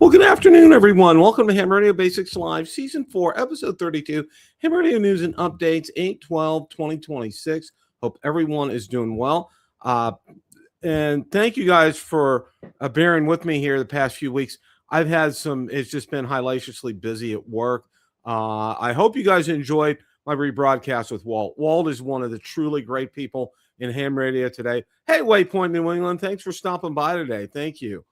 Well, good afternoon, everyone. Welcome to Ham Radio Basics Live, Season 4, Episode 32, Ham Radio News and Updates, 8/12/2026. Hope everyone is doing well. And thank you guys for bearing with me here the past few weeks. It's just been hellaciously busy at work. I hope you guys enjoyed my rebroadcast with Walt. Walt is one of the truly great people in ham radio today. Hey, Waypoint, New England, thanks for stopping by today. Thank you.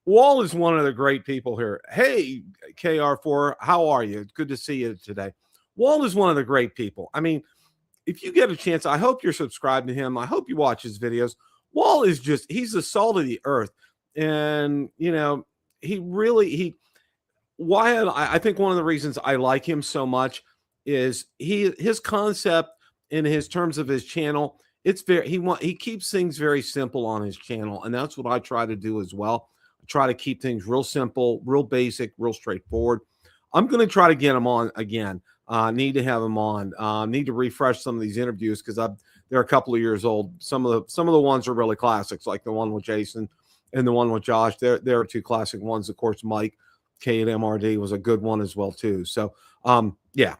Walt is one of the great people here. Hey, KR4, how are you? It's good to see you today. Walt is one of the great people. I mean, if you get a chance, I hope you're subscribed to him. I hope you watch his videos. Walt is he's the salt of the earth. And, you know, I think one of the reasons I like him so much is his concept in his terms of his channel. He keeps things very simple on his channel. And that's what I try to do as well. Try to keep things real simple, real basic, real straightforward. I'm going to try to get him on again. Need to have him on. Need to refresh some of these interviews because they're a couple of years old. Some of the ones are really classics, like the one with Jason and the one with Josh. There are two classic ones. Of course, Mike K at MRD was a good one as well too. So yeah.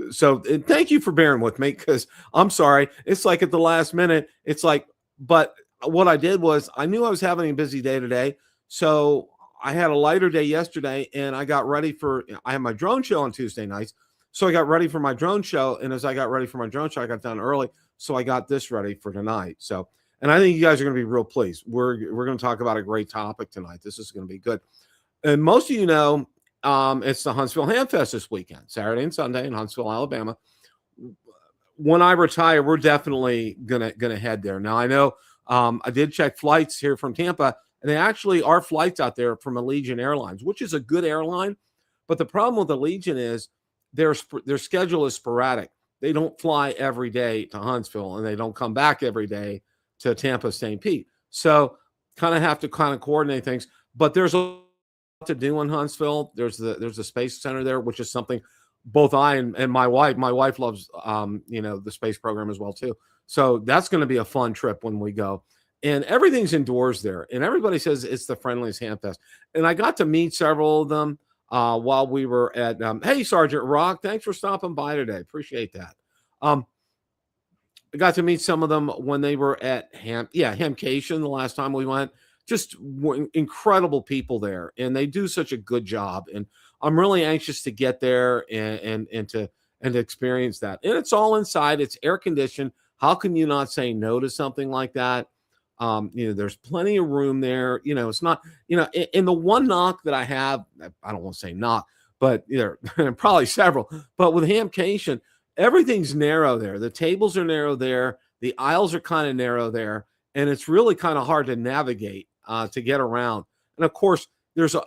So thank you for bearing with me because I'm sorry. It's like at the last minute. It's like, but what I did was I knew I was having a busy day today. So I had a lighter day yesterday and I got ready I have my drone show on Tuesday nights. So I got ready for my drone show. And as I got ready for my drone show, I got done early. So I got this ready for tonight. So, and I think you guys are going to be real pleased. We're going to talk about a great topic tonight. This is going to be good. And most of you know, it's the Huntsville Ham Fest this weekend, Saturday and Sunday in Huntsville, Alabama. When I retire, we're definitely gonna head there. Now I know I did check flights here from Tampa. And they actually are flights out there from Allegiant Airlines, which is a good airline. But the problem with Allegiant is their schedule is sporadic. They don't fly every day to Huntsville, and they don't come back every day to Tampa, St. Pete. So kind of have to coordinate things. But there's a lot to do in Huntsville. There's a space center there, which is something both I and my wife loves, the space program as well too. So that's going to be a fun trip when we go. And everything's indoors there. And everybody says it's the friendliest ham fest. And I got to meet several of them while we were at, hey, Sergeant Rock, thanks for stopping by today. Appreciate that. I got to meet some of them when they were at Hamcation the last time we went. Just incredible people there. And they do such a good job. And I'm really anxious to get there and to experience that. And it's all inside. It's air conditioned. How can you not say no to something like that? There's plenty of room there. It's not, in the one knock that I have, I don't want to say knock, but there are probably several, but with Hamcation, everything's narrow there. The tables are narrow there. The aisles are kind of narrow there. And it's really kind of hard to navigate, to get around. And of course, there's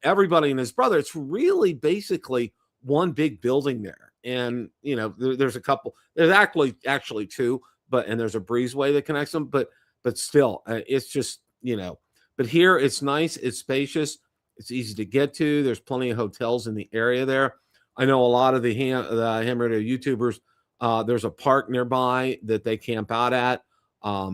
everybody and his brother. It's really basically one big building there. And, there's a couple, there's actually two, and there's a breezeway that connects them, but still, it's just, but here it's nice. It's spacious. It's easy to get to. There's plenty of hotels in the area there. I know a lot of the ham radio YouTubers, there's a park nearby that they camp out at. I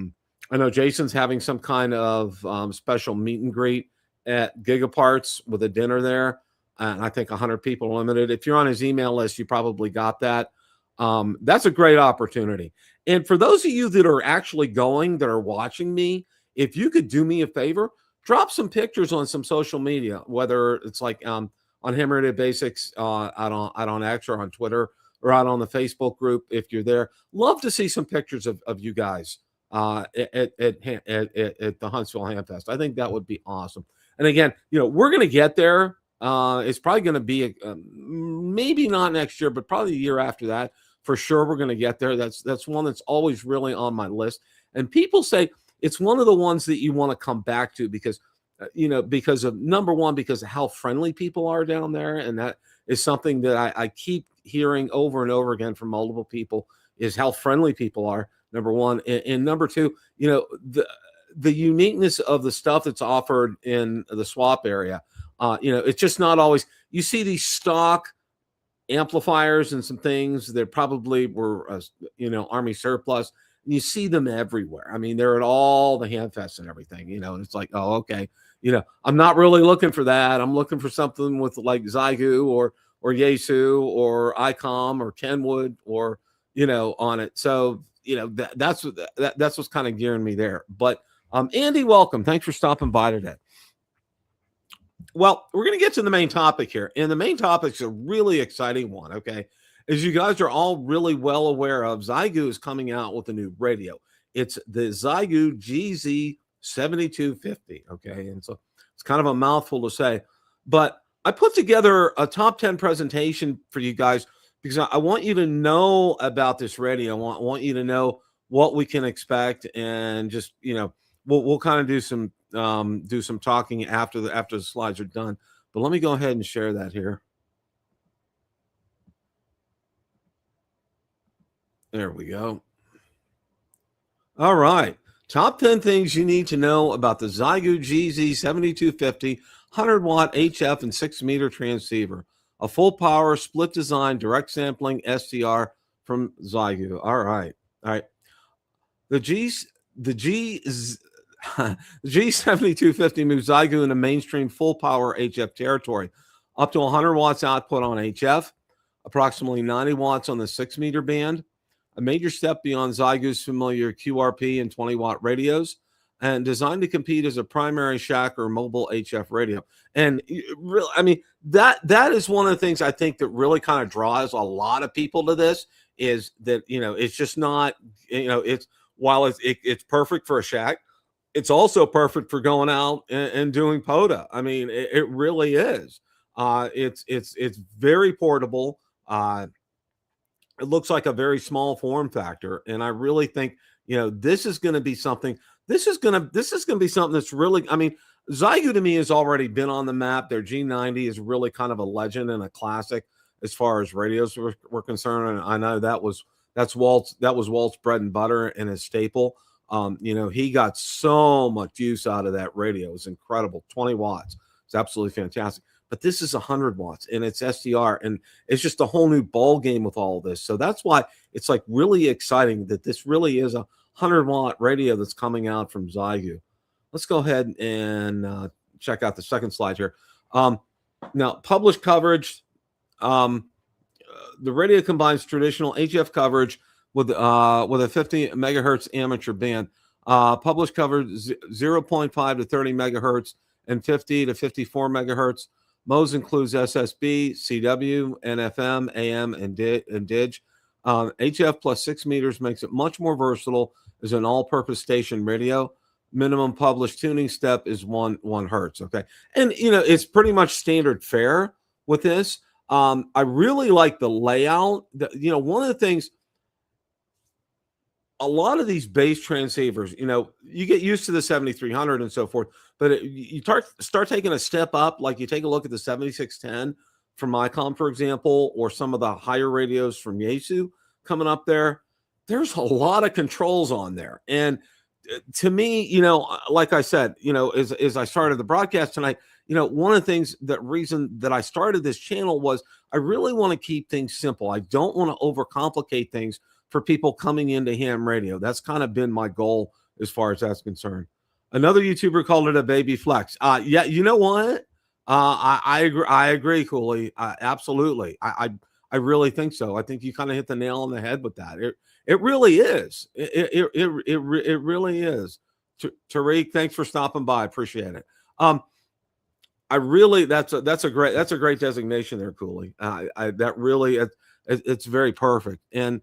know Jason's having some kind of special meet and greet at Gigaparts with a dinner there. And I think 100 people are limited. If you're on his email list, you probably got that. That's a great opportunity. And for those of you that are actually going, that are watching me, if you could do me a favor, drop some pictures on some social media, whether it's like on Ham Radio Basics, out on X or on Twitter or out on the Facebook group. If you're there, love to see some pictures of you guys at the Huntsville Ham Fest. I think that would be awesome. And again, we're going to get there. It's probably going to be maybe not next year, but probably the year after that. For sure, we're going to get there. That's one that's always really on my list. And people say it's one of the ones that you want to come back to because, because of number one, because of how friendly people are down there. And that is something that I keep hearing over and over again from multiple people is how friendly people are, number one. And number two, the uniqueness of the stuff that's offered in the swap area. It's just not always, you see these stock amplifiers and some things that probably were, Army surplus. And you see them everywhere. I mean, they're at all the ham fests and everything, and it's like, oh, okay. I'm not really looking for that. I'm looking for something with like Zygu or Yaesu or ICOM or Kenwood or on it. So that's what's kind of gearing me there. But Andy, welcome. Thanks for stopping by today. Well, we're going to get to the main topic here, and the main topic is a really exciting one. Okay, as you guys are all really well aware of, Zygu is coming out with a new radio. It's the Zygu GZ7250. Okay, and so it's kind of a mouthful to say, but I put together a top 10 presentation for you guys because I want you to know about this radio. I want you to know what we can expect, and just we'll kind of do some talking after the slides are done. But let me go ahead and share that here. There we go. All right. Top 10 things you need to know about the Zygu GZ7250 100-watt HF and 6-meter transceiver. A full power, split design, direct sampling SDR from Zygu. All right. The G7250 moves Zygu into mainstream full power HF territory. Up to 100 watts output on HF, approximately 90 watts on the 6-meter band. A major step beyond Zygu's familiar QRP and 20-watt radios, and designed to compete as a primary shack or mobile HF radio. And really, I mean, that is one of the things I think that really kind of draws a lot of people to this, is that it's just not, it's while it's perfect for a shack, it's also perfect for going out and doing POTA. I mean, it really is. It's very portable. It looks like a very small form factor, and I really think this is going to be something. This is going to be something that's really. I mean, Zygu to me has already been on the map. Their G90 is really kind of a legend and a classic as far as radios were concerned. And I know that's Walt's bread and butter and his staple. He got so much use out of that radio. It's incredible. 20 watts. It's absolutely fantastic. But this is 100 watts and it's SDR, and it's just a whole new ball game with all of this. So that's why it's like really exciting that this really is a 100-watt radio that's coming out from Zygu. Let's go ahead and check out the second slide here. Now, published coverage. The radio combines traditional HF coverage with a 50 megahertz amateur band. Published coverage 0.5 to 30 megahertz and 50 to 54 megahertz. Modes includes SSB, CW, NFM, AM, and DIG. HF plus 6 meters makes it much more versatile as an all-purpose station radio. Minimum published tuning step is 1 hertz. Okay, and it's pretty much standard fare with this. I really like the layout. One of the things, a lot of these base transceivers, you get used to the 7300 and so forth, but you start taking a step up. Like you take a look at the 7610 from ICOM, for example, or some of the higher radios from Yaesu coming up there. There's a lot of controls on there. And to me, like I said, as I started the broadcast tonight, one of the things, reason that I started this channel was I really want to keep things simple. I don't want to overcomplicate things for people coming into ham radio. That's kind of been my goal as far as that's concerned. Another YouTuber called it a baby flex. Yeah, you know what? I agree. I agree, Cooley. Absolutely. I really think so. I think you kind of hit the nail on the head with that. It really is. It really is. Tariq, thanks for stopping by. Appreciate it. I really, that's a great designation there, Cooley. That really, it's very perfect. And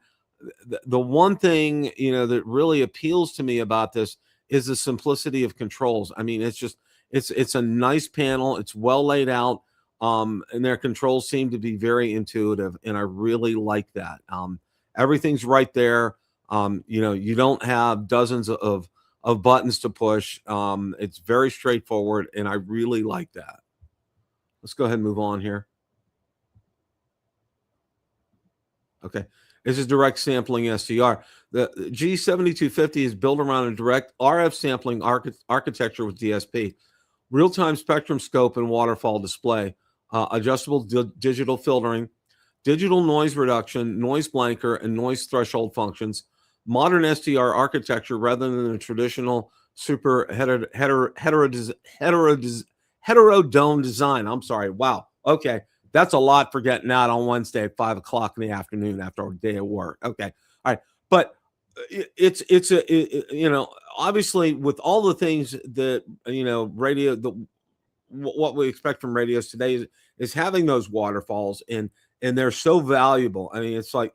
the one thing, that really appeals to me about this is the simplicity of controls. I mean, it's a nice panel. It's well laid out. And their controls seem to be very intuitive, and I really like that. Everything's right there. You don't have dozens of buttons to push. It's very straightforward, and I really like that. Let's go ahead and move on here. Okay. This is direct sampling SDR. The G7250 is built around a direct RF sampling architecture with DSP, real-time spectrum scope and waterfall display, adjustable digital filtering, digital noise reduction, noise blanker, and noise threshold functions, modern SDR architecture rather than the traditional super heterodome design. I'm sorry. Wow. Okay. That's a lot for getting out on Wednesday at 5 o'clock in the afternoon after a day of work. Okay. All right. But obviously with all the things that, radio, what we expect from radios today is having those waterfalls, and they're so valuable. I mean, it's like,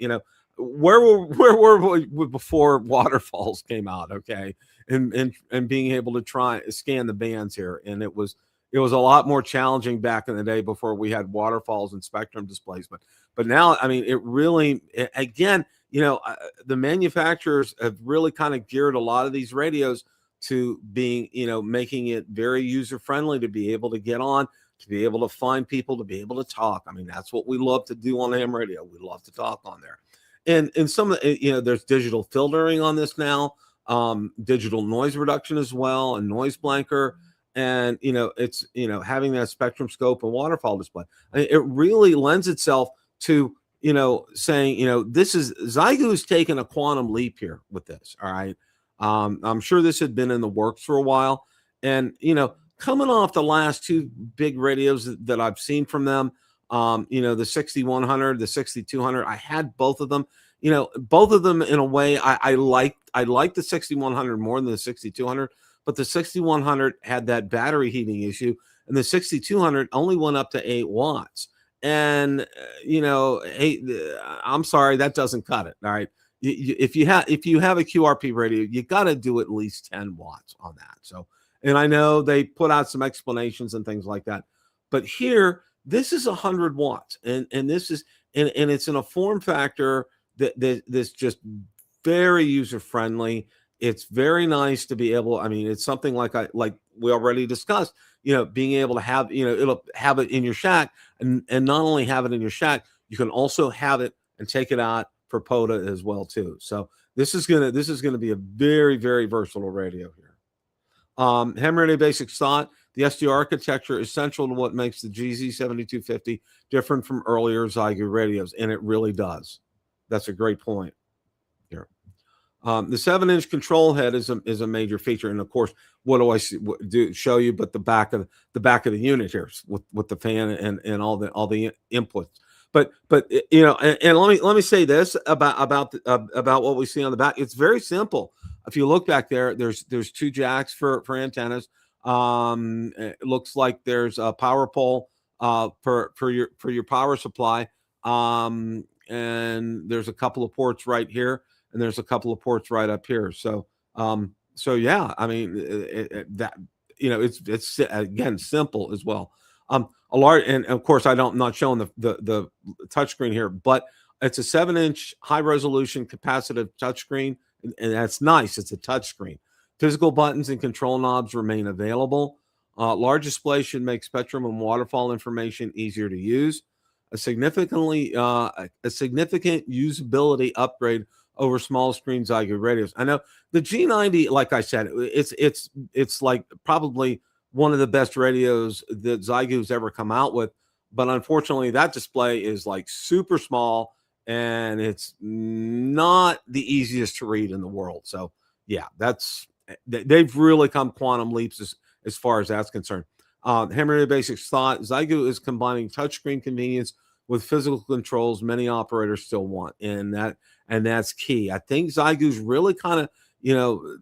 where were we before waterfalls came out? Okay. And being able to try scan the bands here. And it was a lot more challenging back in the day before we had waterfalls and spectrum displays. But now, I mean, again, the manufacturers have really kind of geared a lot of these radios to being, making it very user friendly to be able to get on, to be able to find people, to be able to talk. I mean, that's what we love to do on ham radio. We love to talk on there. And some of the, there's digital filtering on this now, digital noise reduction as well, and noise blanker. And, it's, having that spectrum scope and waterfall display. I mean, it really lends itself to, saying, this is Xiegoo's taken a quantum leap here with this. All right. I'm sure this had been in the works for a while. And, coming off the last two big radios that I've seen from them, the 6100, the 6200, I had both of them. Both of them in a way I liked the 6100 more than the 6200, but the 6100 had that battery heating issue, and the 6200 only went up to 8 watts. And I'm sorry, that doesn't cut it. All right. If you have a QRP radio, you got to do at least 10 watts on that. So, and I know they put out some explanations and things like that, but here, this is 100 watts, and this is, and it's in a form factor that's just very user friendly. It's very nice to be able. I mean, it's something like we already discussed. Being able to have, it'll have it in your shack, and not only have it in your shack, you can also have it and take it out for POTA as well too. So this is gonna be a very, very versatile radio here. Ham radio basics thought. The SD architecture is central to what makes the GZ7250 different from earlier Xiegoo radios, and it really does. That's a great point here. The 7-inch control head is a major feature, and of course, what do I show you? But the back of the unit here with the fan and all the inputs. But and let me say this about what we see on the back. It's very simple. If you look back there, there's 2 jacks for antennas. It looks like there's a power pole for your power supply. And there's a couple of ports right here, and there's a couple of ports right up here. So yeah, I mean it's again simple as well. A large, and of course I'm not showing the touchscreen here, but it's a 7-inch high resolution capacitive touchscreen, and that's nice. It's a touchscreen. Physical buttons and control knobs remain available. Large display should make spectrum and waterfall information easier to use. A significant usability upgrade over small screen Xiegoo radios. I know the G90, like I said, it's like probably one of the best radios that Xiegoo's ever come out with, but unfortunately that display is like super small, and it's not the easiest to read in the world. So yeah, they've really come quantum leaps as far as that's concerned. Ham radio basics thought. Xiegoo is combining touchscreen convenience with physical controls many operators still want, and that's key. I think Xiegoo's really kind of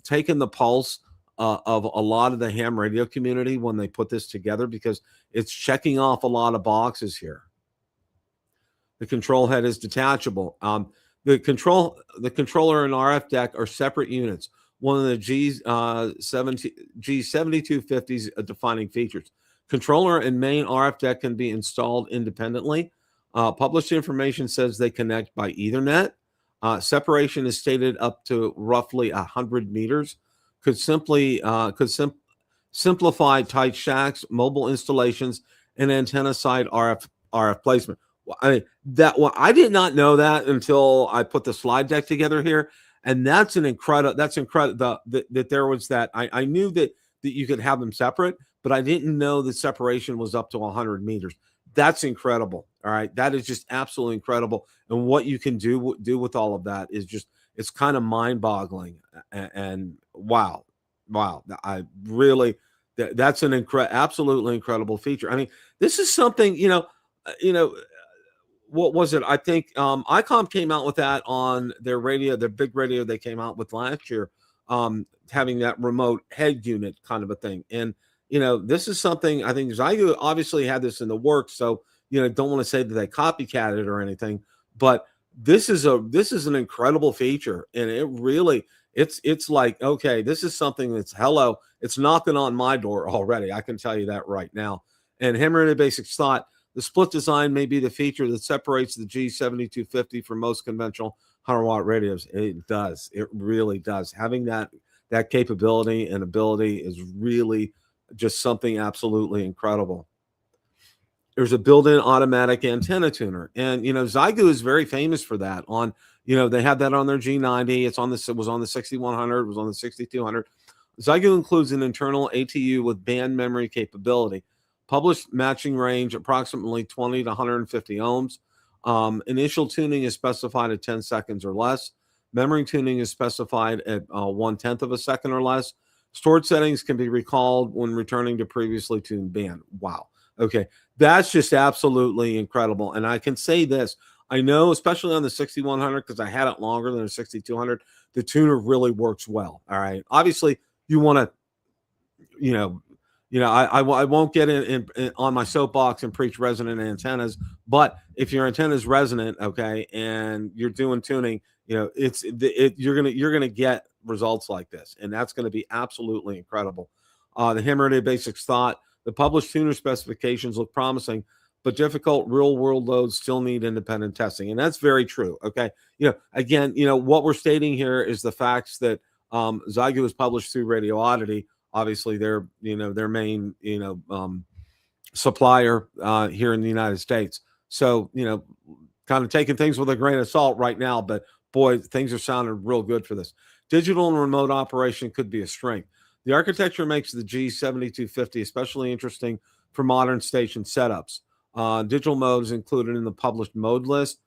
taken the pulse of a lot of the ham radio community when they put this together, because it's checking off a lot of boxes here. The control head is detachable. The controller and RF deck are separate units. One of the G7250's defining features. Controller and main RF deck can be installed independently. Published information says they connect by Ethernet. Separation is stated up to roughly 100 meters. Could simplify tight shacks, mobile installations, and antenna side RF placement. I did not know that until I put the slide deck together here, and that's incredible. That there was that. I knew that you could have them separate, but I didn't know the separation was up to 100 meters. That's incredible. All right, that is just absolutely incredible, and what you can do with all of that is just, it's kind of mind-boggling. And wow, Wow, I really that's an absolutely incredible feature. I mean, this is something, what was it? I think ICOM came out with that on their radio, their big radio they came out with last year, having that remote head unit kind of a thing. And this is something I think Zygo obviously had this in the works, so don't want to say that they copycatted or anything, but this is an incredible feature, and it really it's like, okay, this is something that's it's knocking on my door already. I can tell you that right now. And Hemorrhagic Basics thought the split design may be the feature that separates the G7250 from most conventional 100-watt radios. It does. It really does. Having that capability and ability is really just something absolutely incredible. There's a built-in automatic antenna tuner, and Zygo is very famous for that. On they have that on their G90. It was on the 6100. It was on the 6200. Zygo includes an internal ATU with band memory capability. Published matching range approximately 20 to 150 ohms. Initial tuning is specified at 10 seconds or less. Memory tuning is specified at 1/10 of a second or less. Stored settings can be recalled when returning to previously tuned band. Wow. Okay. That's just absolutely incredible. And I can say this. I know, especially on the 6100, because I had it longer than the 6200, the tuner really works well. All right. Obviously, you want to, I won't get in on my soapbox and preach resonant antennas, but if your antenna is resonant, okay, and you're doing tuning, you're gonna get results like this, and that's going to be absolutely incredible. The Hemorrhagic Basics thought the published tuner specifications look promising, but difficult real-world loads still need independent testing, and that's very true. Okay, again, what we're stating here is the facts that Zygo was published through Radio Oddity. Obviously, they're their main supplier here in the United States. So kind of taking things with a grain of salt right now, but boy, things are sounding real good for this. Digital and remote operation could be a strength. The architecture makes the G7250 especially interesting for modern station setups. Digital mode is included in the published mode list.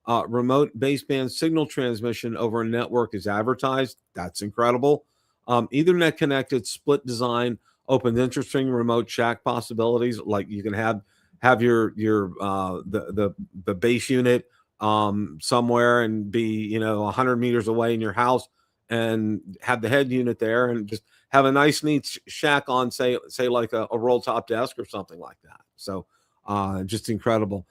Remote baseband signal transmission over a network is advertised. That's incredible. Ethernet connected split design opens interesting remote shack possibilities. Like you can have your the base unit somewhere and be 100 meters away in your house and have the head unit there and just have a nice neat shack on say like a roll top desk or something like that. So just incredible.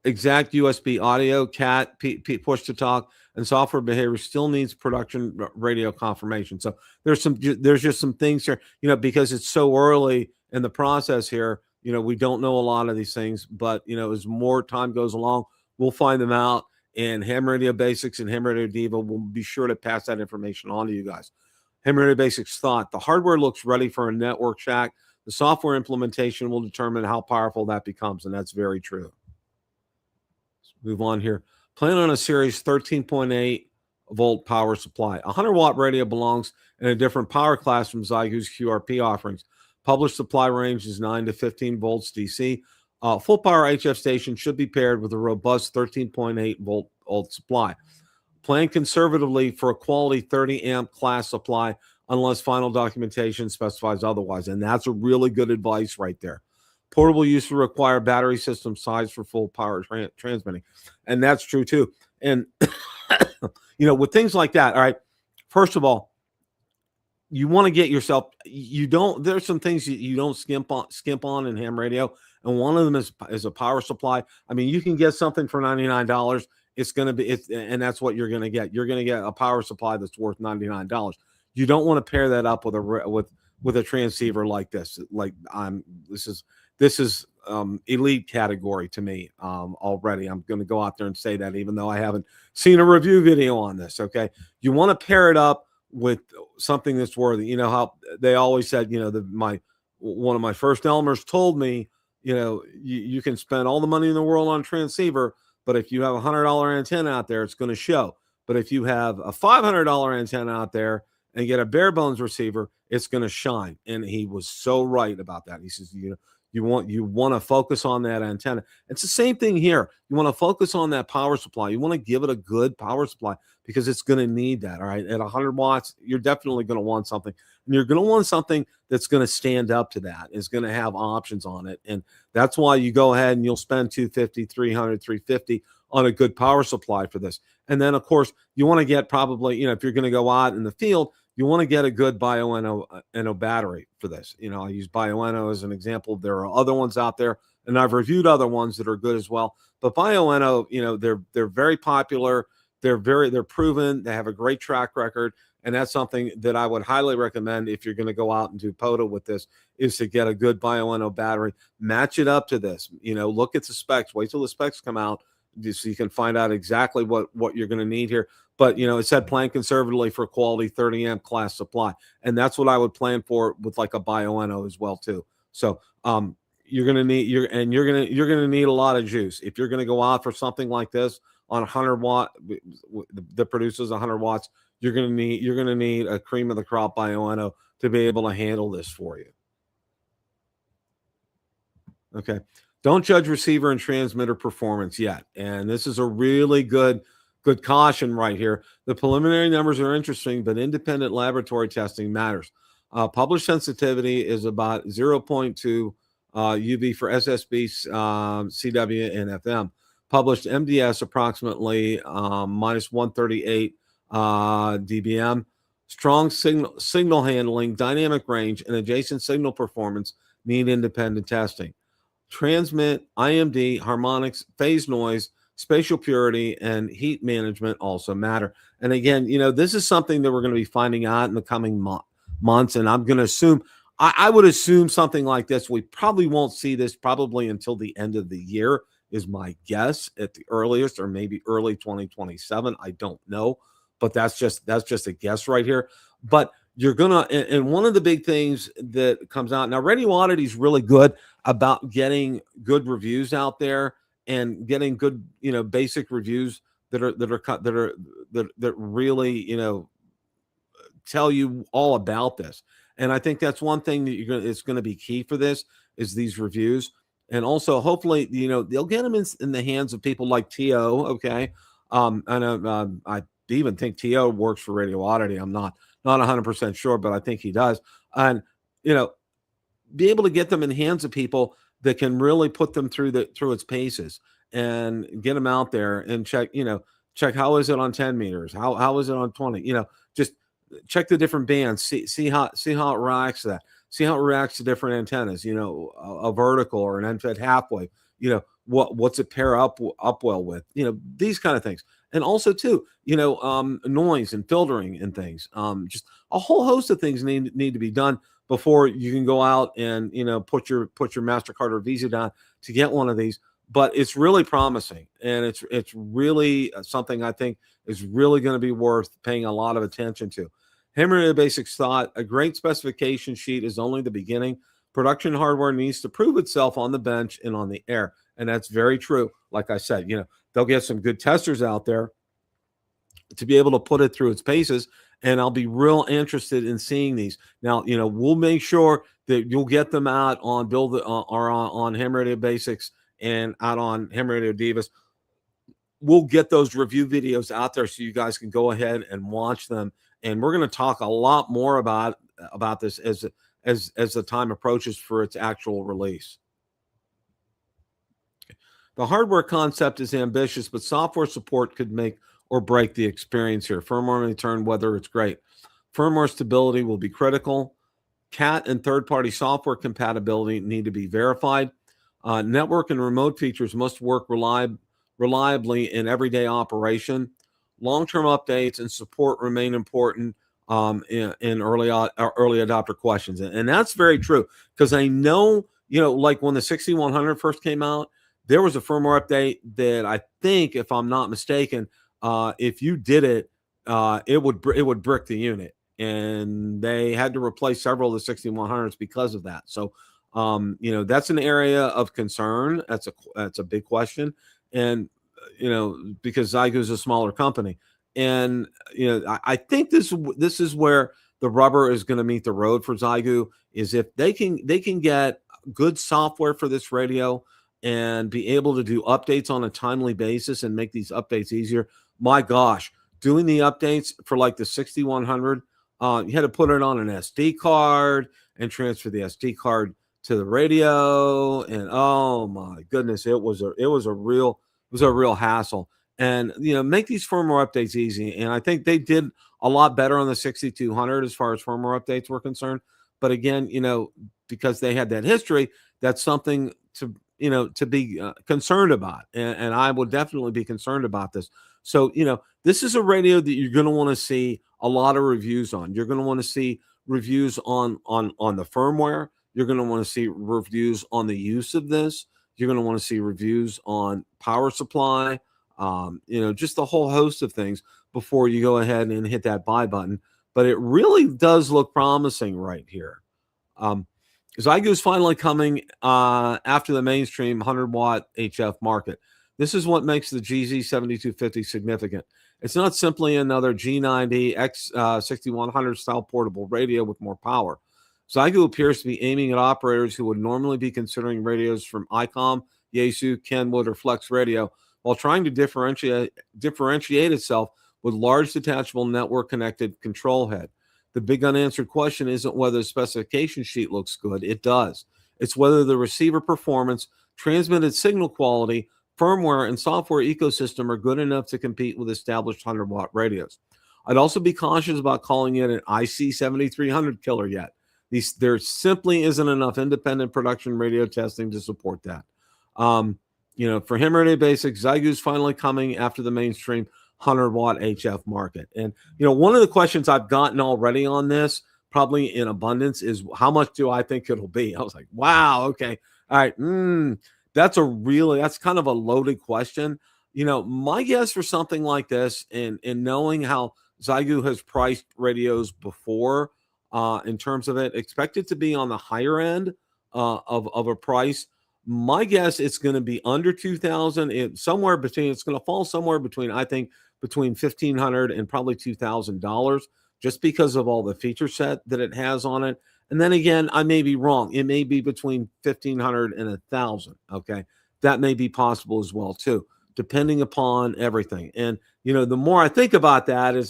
Exact USB audio, CAT, push to talk, and software behavior still needs production radio confirmation. So there's just some things here, because it's so early in the process here. We don't know a lot of these things, but as more time goes along, we'll find them out. And Ham Radio Basics and Ham Radio Diva will be sure to pass that information on to you guys. Ham Radio Basics thought the hardware looks ready for a network shack. The software implementation will determine how powerful that becomes, and that's very true. Move on here. Plan on a series 13.8 volt power supply. A 100-watt radio belongs in a different power class from Zygo's QRP offerings. Published supply range is 9 to 15 volts DC. Full power HF station should be paired with a robust 13.8 volt supply. Plan conservatively for a quality 30 amp class supply unless final documentation specifies otherwise. And that's a really good advice right there. Portable use will require battery system size for full power transmitting. And that's true too. And, with things like that, all right, first of all, you want to get yourself, there's some things you don't skimp on in ham radio. And one of them is a power supply. I mean, you can get something for $99. It's going to be, and that's what you're going to get. You're going to get a power supply that's worth $99. You don't want to pair that up with a transceiver like this. This is elite category to me already. I'm going to go out there and say that, even though I haven't seen a review video on this. Okay, you want to pair it up with something that's worthy. You know how they always said, one of my first Elmers told me, you can spend all the money in the world on transceiver, but if you have a $100 antenna out there, it's going to show. But if you have a $500 antenna out there and get a bare bones receiver, it's going to shine. And he was so right about that. He says, You want to focus on that antenna. It's the same thing here. You want to focus on that power supply. You want to give it a good power supply because it's going to need that. All right. At 100 watts, you're definitely going to want something. And you're going to want something that's going to stand up to that. It's going to have options on it. And that's why you go ahead and you'll spend 250, 300, 350 on a good power supply for this. And then, of course, you want to get probably, if you're going to go out in the field, you want to get a good Bioenno battery for this. I use Bioenno as an example. There are other ones out there, and I've reviewed other ones that are good as well. But Bioenno, they're very popular. They're proven. They have a great track record, and that's something that I would highly recommend if you're going to go out and do POTA with this, is to get a good Bioenno battery, match it up to this. Look at the specs. Wait till the specs come out so you can find out exactly what you're going to need here. But, it said plan conservatively for quality 30 amp class supply. And that's what I would plan for with like a Bioenno as well, too. So you're going to need you're going to need a lot of juice. If you're going to go out for something like this on 100 watt that produces 100 watts, you're going to need a cream of the crop Bioenno to be able to handle this for you. Okay. Don't judge receiver and transmitter performance yet. And this is a really good caution right here. The preliminary numbers are interesting, but independent laboratory testing matters. Published sensitivity is about 0.2 UV for SSB, CW, and FM. Published MDS approximately minus 138 dBm. Strong signal handling, dynamic range, and adjacent signal performance need independent testing. Transmit, IMD, harmonics, phase noise, spatial purity, and heat management also matter. And again, this is something that we're going to be finding out in the coming months. And I'm going to assume, I would assume something like this. We probably won't see this probably until the end of the year is my guess at the earliest, or maybe early 2027. I don't know, but that's just a guess right here. But you're going to, and one of the big things that comes out now, Radio Oddity is really good about getting good reviews out there and getting good, basic reviews that really, tell you all about this. And I think that's one thing that it's going to be key for this is these reviews. And also, hopefully, they'll get them in the hands of people like T.O. Okay. I even think T.O. works for Radio Oddity. I'm not 100% sure, but I think he does. And, be able to get them in the hands of people that can really put them through its paces and get them out there and check how is it on 10 meters? How is it on 20? Just check the different bands, see how it reacts to that. See how it reacts to different antennas, a vertical or an end-fed half wave, what's it pair up well with, these kind of things. And also too, noise and filtering and things. Just a whole host of things need to be done before you can go out and put your MasterCard or Visa down to get one of these. But it's really promising, and it's really something I think is really going to be worth paying a lot of attention to. Ham Basics thought a great specification sheet is only the beginning. Production hardware needs to prove itself on the bench and on the air, and that's very true. Like I said, they'll get some good testers out there to be able to put it through its paces. And I'll be real interested in seeing these. Now, we'll make sure that you'll get them out on on Ham Radio Basics and out on Ham Radio Divas. We'll get those review videos out there so you guys can go ahead and watch them. And we're going to talk a lot more about this as the time approaches for its actual release. The hardware concept is ambitious, but software support could make or break the experience here. Firmware may turn whether it's great. Firmware stability will be critical. CAT and third-party software compatibility need to be verified. Network and remote features must work reliably in everyday operation. Long-term updates and support remain important in early adopter questions. And that's very true, because I know, like when the 6100 first came out, there was a firmware update that I think, if I'm not mistaken, if you did it, it would brick the unit, and they had to replace several of the 6100s because of that. So, that's an area of concern. That's a big question, and because Zygo is a smaller company, and I think this is where the rubber is going to meet the road for Zygo, is if they can get good software for this radio and be able to do updates on a timely basis and make these updates easier. My gosh, doing the updates for like the 6100, you had to put it on an SD card and transfer the SD card to the radio, and oh my goodness, it was a real hassle. And make these firmware updates easy. And I think they did a lot better on the 6200 as far as firmware updates were concerned. But again, because they had that history, that's something to be concerned about. And I will definitely be concerned about this. So, this is a radio that you're going to want to see a lot of reviews on. You're going to want to see reviews on the firmware. You're going to want to see reviews on the use of this. You're going to want to see reviews on power supply, just a whole host of things before you go ahead and hit that buy button. But it really does look promising right here. Xiegu is finally coming after the mainstream 100-watt HF market. This is what makes the GZ7250 significant. It's not simply another G90 X6100 style portable radio with more power. Xiegu appears to be aiming at operators who would normally be considering radios from ICOM, Yaesu, Kenwood, or Flex Radio, while trying to differentiate itself with large detachable network-connected control head. The big unanswered question isn't whether the specification sheet looks good. It does. It's whether the receiver performance, transmitted signal quality, firmware, and software ecosystem are good enough to compete with established 100-watt radios. I'd also be cautious about calling it an IC7300 killer yet. There simply isn't enough independent production radio testing to support that. For Ham Radio Basics, Xiegu finally coming after the mainstream 100-watt HF market. And, one of the questions I've gotten already on this, probably in abundance, is how much do I think it'll be? I was like, wow, okay. All right. That's kind of a loaded question. My guess for something like this, and knowing how Xiegu has priced radios before, in terms of it, expect it to be on the higher end of a price. My guess it's going to be under 2,000. It's going to fall somewhere between, I think, between $1,500 and probably $2,000, just because of all the feature set that it has on it. And then again, I may be wrong. It may be between $1,500 and $1,000. Okay, that may be possible as well too, depending upon everything. And the more I think about that, as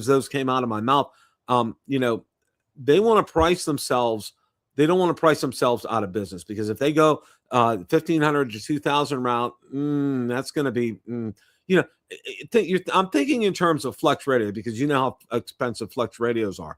those came out of my mouth, they want to price themselves. They don't want to price themselves out of business, because if they go 1,500 to 2,000 route, that's going to be, I'm thinking in terms of flex radio, because you know how expensive flex radios are.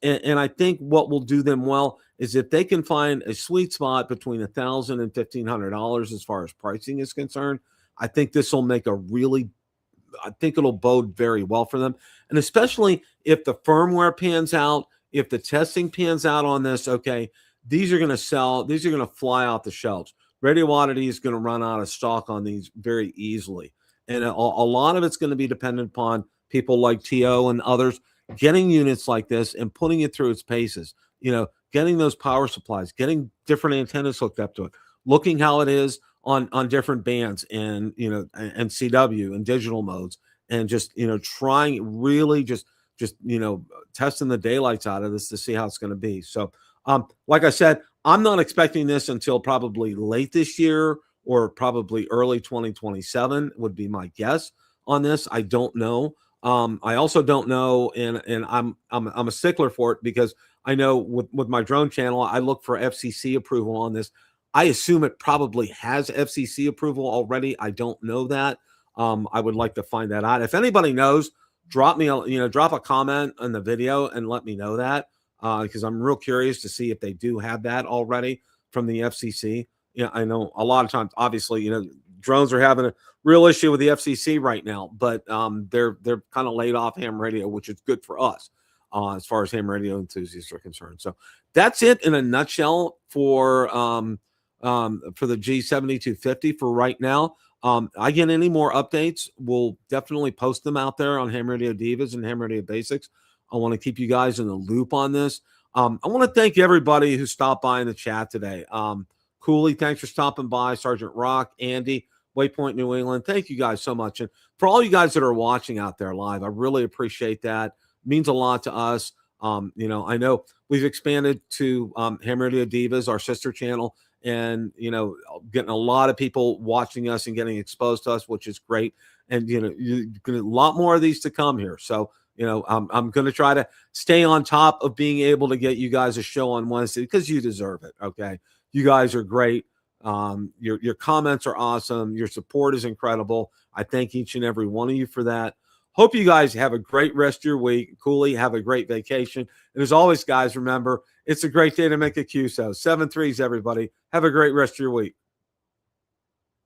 And I think what will do them well is if they can find a sweet spot between $1,000 and $1,500 as far as pricing is concerned. I think this will I think it'll bode very well for them. And especially if the firmware pans out, if the testing pans out on this, okay, these are going to sell. These are going to fly off the shelves. Radio Oddity is going to run out of stock on these very easily. And a lot of it's going to be dependent upon people like TO and others getting units like this and putting it through its paces, getting those power supplies, getting different antennas hooked up to it, looking how it is on different bands and, and CW and digital modes, and just, trying really just testing the daylights out of this to see how it's going to be. So, like I said, I'm not expecting this until probably late this year or probably early 2027 would be my guess on this. I don't know. I also don't know, and I'm a stickler for it, because I know with my drone channel, I look for FCC approval on this. I assume it probably has FCC approval already. I don't know that. I would like to find that out. If anybody knows, drop a comment on the video and let me know that, because I'm real curious to see if they do have that already from the FCC. I know a lot of times, obviously, drones are having a real issue with the FCC right now, but they're kind of laid off ham radio, which is good for us as far as ham radio enthusiasts are concerned. So that's it in a nutshell for the G7250 for right now. I get any more updates, we'll definitely post them out there on Ham Radio Divas and Ham Radio Basics. I want to keep you guys in the loop on this. I want to thank everybody who stopped by in the chat today. Cooley, thanks for stopping by. Sergeant Rock, Andy, Waypoint New England, thank you guys so much. And for all you guys that are watching out there live, I really appreciate that. It means a lot to us. You know, I know we've expanded to Ham Radio Divas, our sister channel, and you know, getting a lot of people watching us and getting exposed to us, which is great. And you know, you're gonna a lot more of these to come here. So you know, I'm going to try to stay on top of being able to get you guys a show on Wednesday because you deserve it. Okay, you guys are great. Your comments are awesome. Your support is incredible. I thank each and every one of you for that. Hope you guys have a great rest of your week. Cooley, have a great vacation. And as always, guys, remember, it's a great day to make a QSO. 7 3s, everybody. Have a great rest of your week.